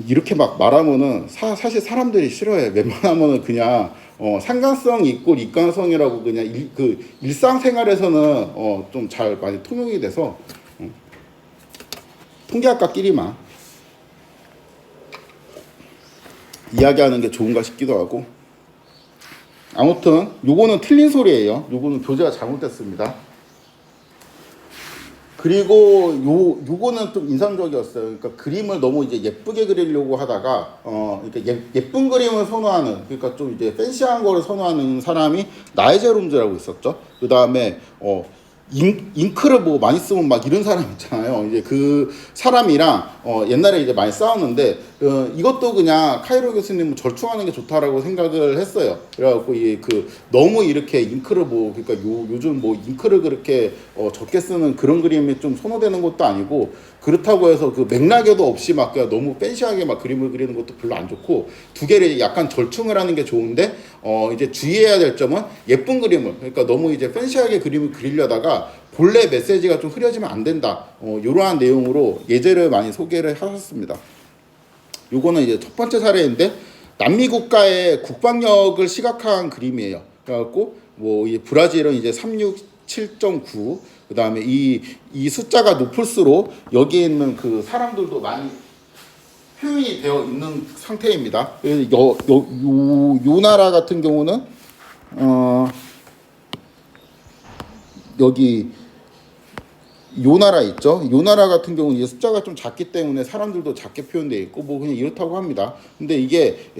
이렇게 막 말하면은 사실 사람들이 싫어해. 웬만하면은 그냥 상관성 있고 일관성이라고 그냥 그 일상생활에서는 좀 잘 많이 통용이 돼서 통계학과끼리만 이야기하는 게 좋은가 싶기도 하고. 아무튼 요거는 틀린 소리예요. 요거는 교재가 잘못됐습니다. 그리고 요거는 좀 인상적이었어요. 그러니까 그림을 너무 이제 예쁘게 그리려고 하다가 이렇게 예쁜 그림을 선호하는, 그러니까 좀 이제 팬시한 거를 선호하는 사람이 나이젤 홈즈라고 있었죠. 그 다음에 잉크를 뭐 많이 쓰면 막 이런 사람 있잖아요. 이제 그 사람이랑 옛날에 이제 많이 싸웠는데 이것도 그냥 카이로 교수님은 절충하는 게 좋다라고 생각을 했어요. 그래갖고 그 너무 이렇게 잉크를 뭐 그러니까 요즘 뭐 잉크를 그렇게 적게 쓰는 그런 그림이 좀 선호되는 것도 아니고, 그렇다고 해서 그 맥락에도 없이 막 그냥 너무 팬시하게 막 그림을 그리는 것도 별로 안 좋고, 두 개를 약간 절충을 하는 게 좋은데 이제 주의해야 될 점은 예쁜 그림을, 그러니까 너무 이제 팬시하게 그림을 그리려다가 본래 메시지가 좀 흐려지면 안 된다. 이러한 내용으로 예제를 많이 소개를 하셨습니다. 요거는 이제 첫 번째 사례인데 남미 국가의 국방력을 시각화한 그림이에요. 그래갖고 뭐 이 브라질은 이제 367.9, 그 다음에 이 숫자가 높을수록 여기에 있는 그 사람들도 많이 표현이 되어 있는 상태입니다. 그래서 요 나라 같은 경우는 여기 요 나라 있죠. 요 나라 같은 경우는 이제 숫자가 좀 작기 때문에 사람들도 작게 표현되어 있고 뭐 그냥 이렇다고 합니다. 근데 이게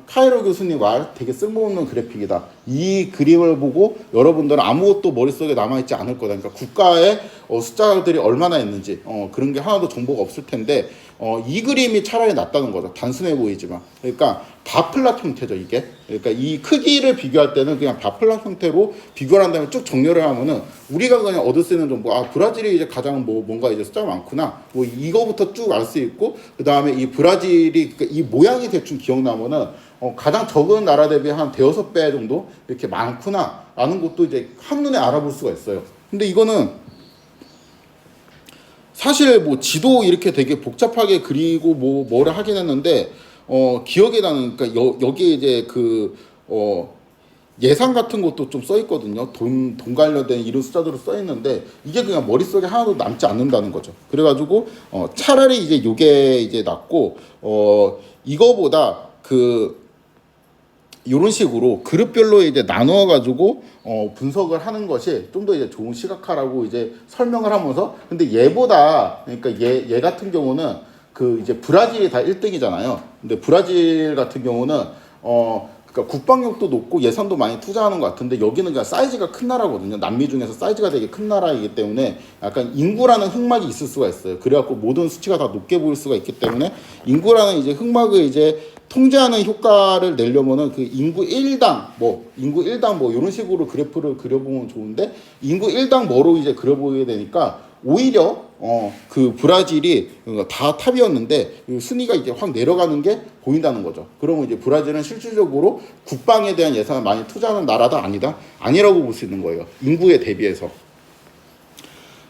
카이로 교수님 말 되게 쓸모없는 그래픽이다. 이 그림을 보고 여러분들은 아무것도 머릿속에 남아있지 않을 거다. 그러니까 국가의 숫자들이 얼마나 있는지 그런 게 하나도 정보가 없을 텐데 이 그림이 차라리 낫다는 거죠. 단순해 보이지만. 그러니까 바플랏 형태죠, 이게. 그러니까 이 크기를 비교할 때는 그냥 바플랏 형태로 비교를 한 다음에 쭉 정렬을 하면은 우리가 그냥 얻을 수 있는 정보, 브라질이 이제 가장 뭔가 이제 숫자가 많구나. 뭐 이거부터 쭉 알 수 있고, 그 다음에 이 브라질이, 그러니까 이 모양이 대충 기억나면은 가장 적은 나라 대비 한 대여섯 배 정도 이렇게 많구나. 라는 것도 이제 한눈에 알아볼 수가 있어요. 근데 이거는 사실 뭐 지도 이렇게 되게 복잡하게 그리고 뭐를 하긴 했는데 기억에 나는, 그러니까 여기에 이제 예산 같은 것도 좀 써 있거든요. 돈 관련된 이런 숫자들로 써 있는데 이게 그냥 머릿속에 하나도 남지 않는다는 거죠. 그래가지고 차라리 이제 요게 이제 낫고 이거보다 이런 식으로 그룹별로 이제 나누어 가지고 분석을 하는 것이 좀 더 이제 좋은 시각화라고 이제 설명을 하면서, 근데 얘보다, 그러니까 얘 같은 경우는 이제 브라질이 다 1등이잖아요. 근데 브라질 같은 경우는 그러니까 국방력도 높고 예산도 많이 투자하는 것 같은데 여기는 그냥 사이즈가 큰 나라거든요. 남미 중에서 사이즈가 되게 큰 나라이기 때문에 약간 인구라는 흑막이 있을 수가 있어요. 그래갖고 모든 수치가 다 높게 보일 수가 있기 때문에 인구라는 이제 흑막을 이제 통제하는 효과를 내려면은 그 인구 1당 인구 1당 이런 식으로 그래프를 그려보면 좋은데 인구 1당 뭐로 이제 그려보게 되니까 오히려 그 브라질이 다 탑이었는데 순위가 이제 확 내려가는 게 보인다는 거죠. 그러면 이제 브라질은 실질적으로 국방에 대한 예산을 많이 투자하는 나라다 아니다? 아니라고 볼 수 있는 거예요. 인구에 대비해서.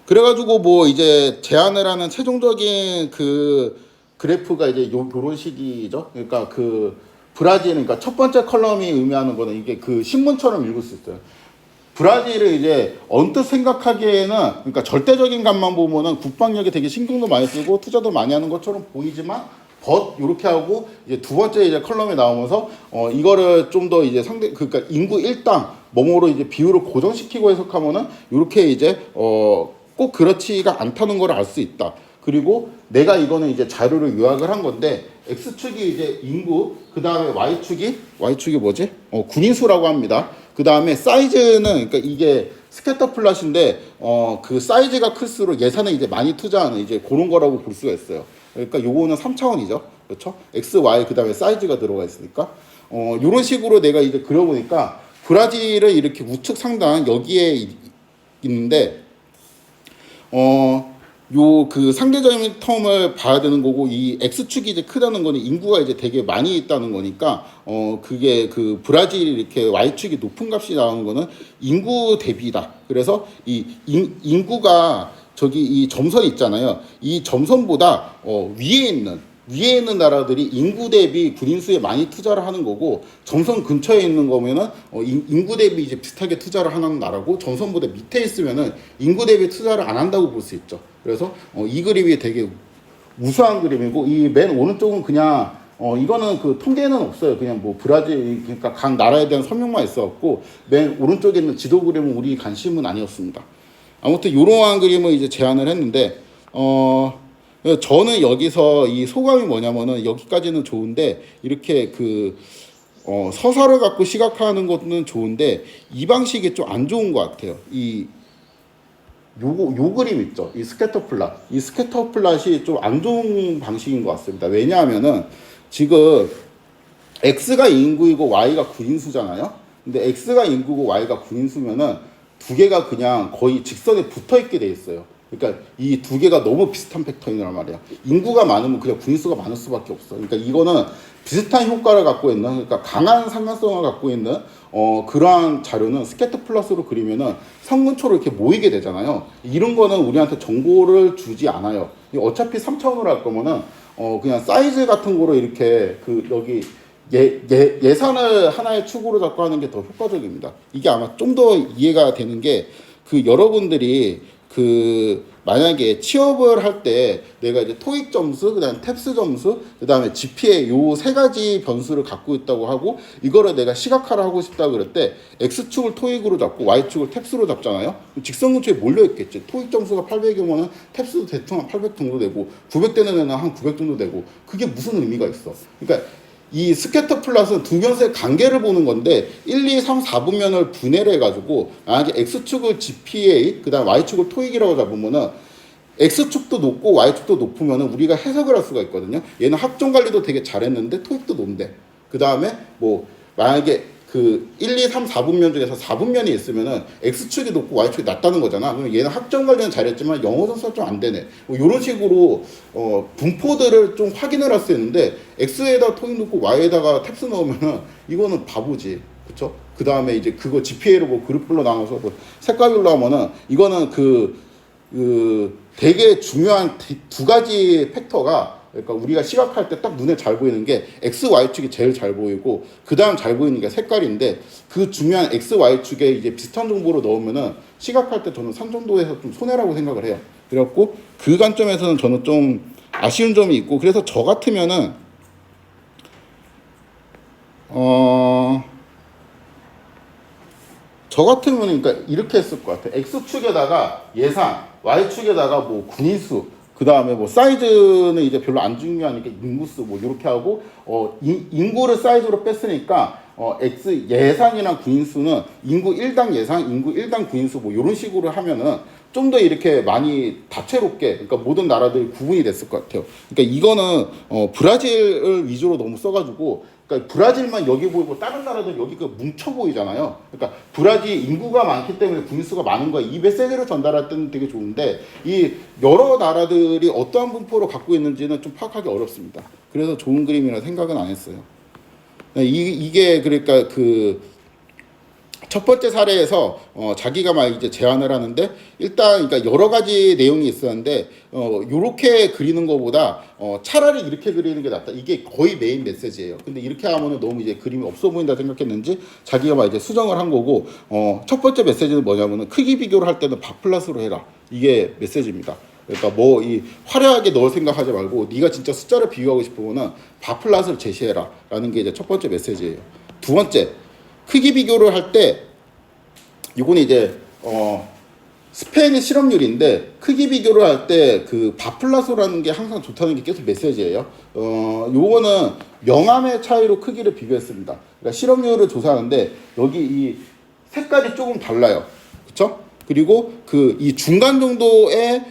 그래가지고 뭐 이제 제안을 하는 최종적인 그 그래프가 이제 요런 식이죠. 그러니까 그 브라질, 그러니까 첫 번째 컬럼이 의미하는 거는 이게 그 신문처럼 읽을 수 있어요. 브라질을 이제 언뜻 생각하기에는 그러니까 절대적인 값만 보면은 국방력에 되게 신경도 많이 쓰고 투자도 많이 하는 것처럼 보이지만 이렇게 하고 이제 두 번째 이제 컬럼에 나오면서 이거를 좀 더 이제 그러니까 인구 1당 뭐뭐로 이제 비율을 고정시키고 해석하면은 이렇게 이제 꼭 그렇지가 않다는 걸 알 수 있다. 그리고 내가 이거는 이제 자료를 요약을 한 건데 X축이 이제 인구, 그 다음에 Y축이 뭐지? 군인수라고 합니다. 그 다음에 사이즈는 그러니까 이게 스캐터 플랫인데 그 사이즈가 클수록 예산을 이제 많이 투자하는 이제 그런 거라고 볼 수가 있어요. 그러니까 요거는 3차원이죠. 그렇죠? X, Y 그 다음에 사이즈가 들어가 있으니까 요런 식으로 내가 이제 그려보니까 브라질을 이렇게 우측 상단 여기에 있는데 요 그 상대적인 텀을 봐야 되는 거고 이 X축이 이제 크다는 거는 인구가 이제 되게 많이 있다는 거니까 그게 그 브라질이 이렇게 Y축이 높은 값이 나오는 거는 인구 대비다. 그래서 이 인구가 저기 이 점선 있잖아요. 이 점선보다 위에 있는 나라들이 인구 대비 군인수에 많이 투자를 하는 거고 점선 근처에 있는 거면은 인구 대비 이제 비슷하게 투자를 하는 나라고 점선보다 밑에 있으면은 인구 대비 투자를 안 한다고 볼 수 있죠. 그래서 이 그림이 되게 우수한 그림이고 이 맨 오른쪽은 그냥 이거는 그 통계는 없어요. 그냥 뭐 브라질 그러니까 각 나라에 대한 설명만 있어갖고 맨 오른쪽에 있는 지도 그림은 우리 관심은 아니었습니다. 아무튼 이러한 그림을 이제 제안을 했는데 저는 여기서 이 소감이 뭐냐면은 여기까지는 좋은데 이렇게 그 서사를 갖고 시각화하는 것은 좋은데 이 방식이 좀 안 좋은 것 같아요. 요 그림 있죠. 이 스캐터 플랫. 이 스캐터 플랫이 좀 안 좋은 방식인 것 같습니다. 왜냐하면은 지금 X가 인구이고 Y가 군인수잖아요. 근데 X가 인구고 Y가 군인수면은 두 개가 그냥 거의 직선에 붙어 있게 돼 있어요. 그러니까 이 두 개가 너무 비슷한 패턴이란 말이야. 인구가 많으면 그냥 군인수가 많을 수밖에 없어. 그러니까 이거는 비슷한 효과를 갖고 있는, 그러니까 강한 상관성을 갖고 있는 그러한 자료는 스캐터 플러스로 그리면은 성근초로 이렇게 모이게 되잖아요. 이런 거는 우리한테 정보를 주지 않아요. 어차피 3차원으로 할 거면은 그냥 사이즈 같은 거로 이렇게 그 여기 예산을 하나의 축으로 잡고 하는 게 더 효과적입니다. 이게 아마 좀 더 이해가 되는 게 그 여러분들이 그 만약에 취업을 할 때 내가 이제 토익 점수, 그다음에 탭스 점수, 그다음에 GPA 요 세 가지 변수를 갖고 있다고 하고 이거를 내가 시각화를 하고 싶다 그럴 때 X축을 토익으로 잡고 Y축을 탭스로 잡잖아요. 직선 근처에 몰려 있겠지. 토익 점수가 800이면은 탭스도 대충 한 800 정도 되고 900 되는 애는 한 900 정도 되고 그게 무슨 의미가 있어? 그러니까 이 스캐터 플랫은 두 변수의 관계를 보는 건데 1, 2, 3, 4분면을 분해를 해가지고 만약에 X축을 GPA 그 다음 Y축을 토익이라고 잡으면은 X축도 높고 Y축도 높으면은 우리가 해석을 할 수가 있거든요. 얘는 학점관리도 되게 잘했는데 토익도 높은데 그 다음에 뭐 만약에 그 1, 2, 3, 4분면 중에서 4분면이 있으면은 X축이 높고 Y축이 낮다는 거잖아. 그럼 얘는 학점 관리는 잘했지만 영어 점수가 좀 안 되네. 뭐 이런 식으로 분포들을 좀 확인을 할 수 있는데 X에다 토익 넣고 Y에다가 탭스 넣으면은 이거는 바보지. 그쵸? 그 다음에 이제 그거 GPA로 뭐 그룹별로 나눠서 뭐 색깔별로 하면은 이거는 그 되게 중요한 두 가지 팩터가 그러니까 우리가 시각할 때 딱 눈에 잘 보이는 게 X, Y축이 제일 잘 보이고 그 다음 잘 보이는 게 색깔인데 그 중요한 X, Y축에 이제 비슷한 정보를 넣으면은 시각할 때 저는 3 정도에서 좀 손해라고 생각을 해요. 그래갖고 그 관점에서는 저는 좀 아쉬운 점이 있고 그래서 저 같으면은 그러니까 이렇게 했을 것 같아요. X축에다가 예산, Y축에다가 뭐 군인수, 그 다음에 뭐 사이즈는 이제 별로 안 중요하니까 인구수 뭐 이렇게 하고 인구를 사이즈로 뺐으니까 X 예산이랑 구인수는 인구 1당 예산, 인구 1당 구인수 뭐 이런 식으로 하면은 좀 더 이렇게 많이 다채롭게, 그러니까 모든 나라들이 구분이 됐을 것 같아요. 그러니까 이거는 브라질을 위주로 너무 써가지고, 그러니까 브라질만 여기 보이고 다른 나라들 여기 그 뭉쳐 보이잖아요. 그러니까 브라질 인구가 많기 때문에 군수가 많은 거야. 이 메시지를 전달할 때는 되게 좋은데, 이 여러 나라들이 어떠한 분포를 갖고 있는지는 좀 파악하기 어렵습니다. 그래서 좋은 그림이라 생각은 안 했어요. 이게 그러니까 그 첫 번째 사례에서 자기가 막 이제 제안을 하는데, 일단 그러니까 여러 가지 내용이 있었는데 요렇게 그리는 것보다 차라리 이렇게 그리는 게 낫다. 이게 거의 메인 메시지예요. 근데 이렇게 하면은 너무 이제 그림이 없어 보인다 생각했는지 자기가 막 이제 수정을 한 거고, 첫 번째 메시지는 뭐냐면은 크기 비교를 할 때는 바플러스로 해라. 이게 메시지입니다. 그러니까 뭐 이 화려하게 넣을 생각하지 말고 네가 진짜 숫자를 비교하고 싶으면은 바플러스를 제시해라라는 게 이제 첫 번째 메시지예요. 두 번째, 크기 비교를 할 때 이거는 이제 스페인의 실업률인데, 크기 비교를 할 때 그 바플라소라는 게 항상 좋다는 게 계속 메시지예요. 요거는 명암의 차이로 크기를 비교했습니다. 그러니까 실업률을 조사하는데 여기 이 색깔이 조금 달라요. 그렇죠? 그리고 그 이 중간 정도의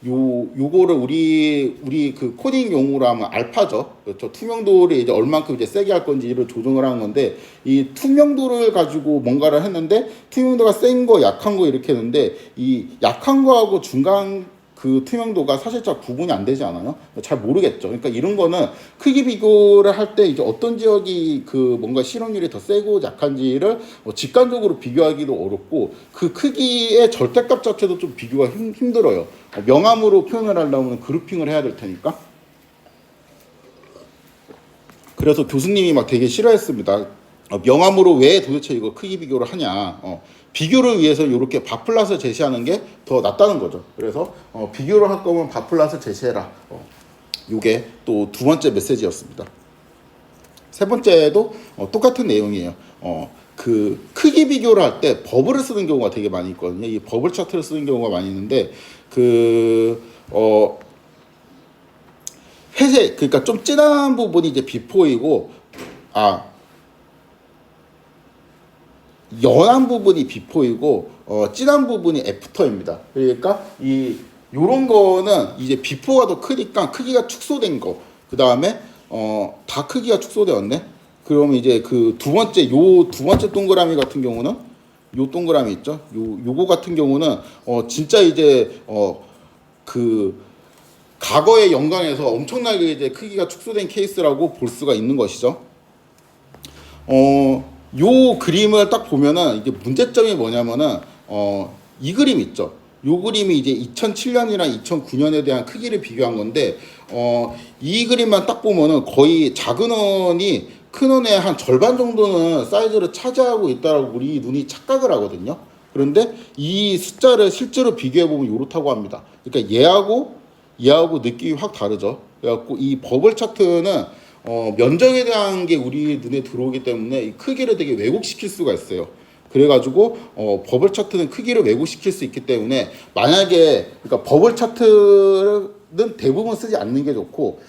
요거를 우리 그 코딩 용어로 하면 알파죠. 그렇죠. 투명도를 이제 얼만큼 이제 세게 할 건지를 조정을 하는 건데, 이 투명도를 가지고 뭔가를 했는데 투명도가 센 거, 약한 거 이렇게 했는데, 이 약한 거하고 중간 그 투명도가 사실 잘 구분이 안 되지 않아요? 잘 모르겠죠. 그러니까 이런 거는 크기 비교를 할 때 이제 어떤 지역이 그 뭔가 실업률이 더 세고 약한지를 직관적으로 비교하기도 어렵고, 그 크기의 절대값 자체도 좀 비교가 힘들어요. 명암으로 표현을 하려면 그룹핑을 해야 될 테니까. 그래서 교수님이 막 되게 싫어했습니다. 명암으로 왜 도대체 이거 크기 비교를 하냐. 비교를 위해서 이렇게 바플랏을 제시하는 게 더 낫다는 거죠. 그래서 비교를 할 거면 바플랏을 제시해라. 요게 또 두 번째 메시지였습니다. 세 번째도 똑같은 내용이에요. 그 크기 비교를 할 때 버블을 쓰는 경우가 되게 많이 있거든요. 이 버블 차트를 쓰는 경우가 많이 있는데, 회색, 그러니까 좀 진한 부분이 이제 비포이고, 연한 부분이 비포이고 진한 부분이 애프터입니다. 그러니까 요런 거는 이제 비포가 더 크니까 크기가 축소된 거. 그 다음에 다 크기가 축소되었네. 그러면 이제 그 두 번째 동그라미 같은 경우는, 요 동그라미 있죠. 요거 같은 경우는 진짜 이제 그 과거의 영광에서 엄청나게 이제 크기가 축소된 케이스라고 볼 수가 있는 것이죠. 요 그림을 딱 보면은 이게 문제점이 뭐냐면은 이 그림 있죠. 요 그림이 이제 2007년이랑 2009년에 대한 크기를 비교한 건데, 이 그림만 딱 보면은 거의 작은 원이 큰 원의 한 절반 정도는 사이즈를 차지하고 있다라고 우리 눈이 착각을 하거든요. 그런데 이 숫자를 실제로 비교해 보면 이렇다고 합니다. 그러니까 얘하고 느낌이 확 다르죠. 그래갖고 이 버블 차트는 면적에 대한 게 우리 눈에 들어오기 때문에 이 크기를 되게 왜곡시킬 수가 있어요. 그래가지고 버블 차트는 크기를 왜곡시킬 수 있기 때문에, 만약에 그러니까 버블 차트는 대부분 쓰지 않는 게 좋고,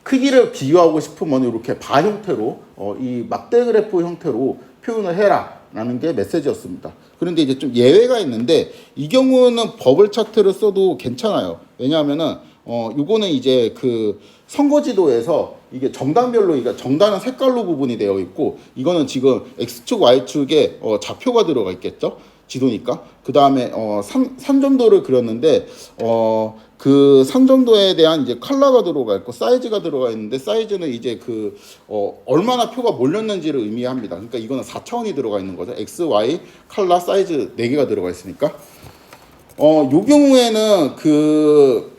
크기를 비교하고 싶으면 이렇게 바 형태로 이 막대 그래프 형태로 표현을 해라 라는 게 메시지였습니다. 그런데 이제 좀 예외가 있는데, 이 경우는 버블 차트를 써도 괜찮아요. 왜냐하면은 요거는 이제 그 선거지도에서 이게 정당별로, 그러니까 정당은 색깔로 구분이 되어 있고, 이거는 지금 X축, Y축에 좌표가 들어가 있겠죠? 지도니까. 그 다음에 산점도를 그렸는데, 그 산점도에 대한 이제 컬러가 들어가 있고 사이즈가 들어가 있는데, 사이즈는 이제 그 얼마나 표가 몰렸는지를 의미합니다. 그러니까 이거는 4차원이 들어가 있는 거죠. X, Y, 컬러, 사이즈 4개가 들어가 있으니까. 요 경우에는 그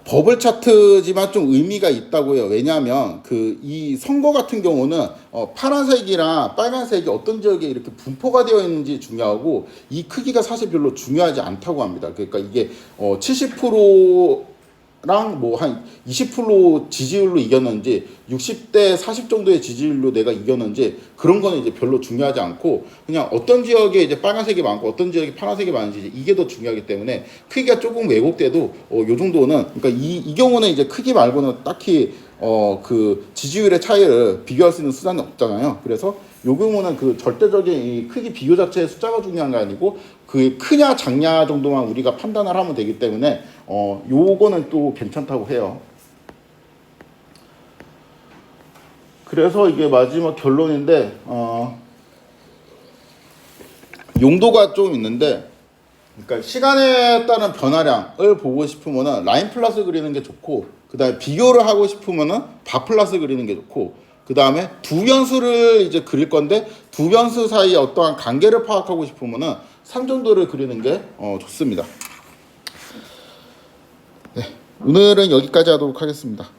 버블 차트지만 좀 의미가 있다고요. 왜냐하면 그 이 선거 같은 경우는 파란색이랑 빨간색이 어떤 지역에 이렇게 분포가 되어 있는지 중요하고, 이 크기가 사실 별로 중요하지 않다고 합니다. 그러니까 이게 70%랑 뭐 한 20% 지지율로 이겼는지 60대 40 정도의 지지율로 내가 이겼는지, 그런 거는 이제 별로 중요하지 않고, 그냥 어떤 지역에 이제 빨간색이 많고 어떤 지역에 파란색이 많은지 이게 더 중요하기 때문에, 크기가 조금 왜곡돼도 요 정도는, 그러니까 이 경우는 이제 크기 말고는 딱히 그 지지율의 차이를 비교할 수 있는 수단이 없잖아요. 그래서 요 경우는 그 절대적인 이 크기 비교 자체의 숫자가 중요한 게 아니고 그 크냐 작냐 정도만 우리가 판단을 하면 되기 때문에 요거는 또 괜찮다고 해요. 그래서 이게 마지막 결론인데 용도가 좀 있는데, 그러니까 시간에 따른 변화량을 보고 싶으면은 라인 플러스 그리는 게 좋고, 그 다음에 비교를 하고 싶으면은 바 플러스 그리는 게 좋고, 그 다음에 두 변수를 이제 그릴 건데 두 변수 사이에 어떠한 관계를 파악하고 싶으면은 상정도를 그리는 게 좋습니다. 네, 오늘은 여기까지 하도록 하겠습니다.